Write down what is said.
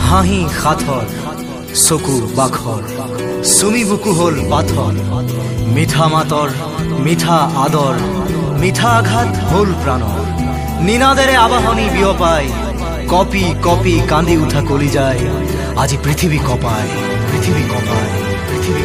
হাঁহি সাথৰ চকু বাখৰ চুমি বুকু হল পাথৰ মিঠা মাতৰ মিঠা আদৰ মিঠা আঘাত হল প্ৰাণৰ নিনাদেৰে আবাহনী বিয়পাই কপি কপি কান্দি উঠা কলি যায় আজি পৃথিৱী কপায় পৃথিৱী কপায় পৃথিৱী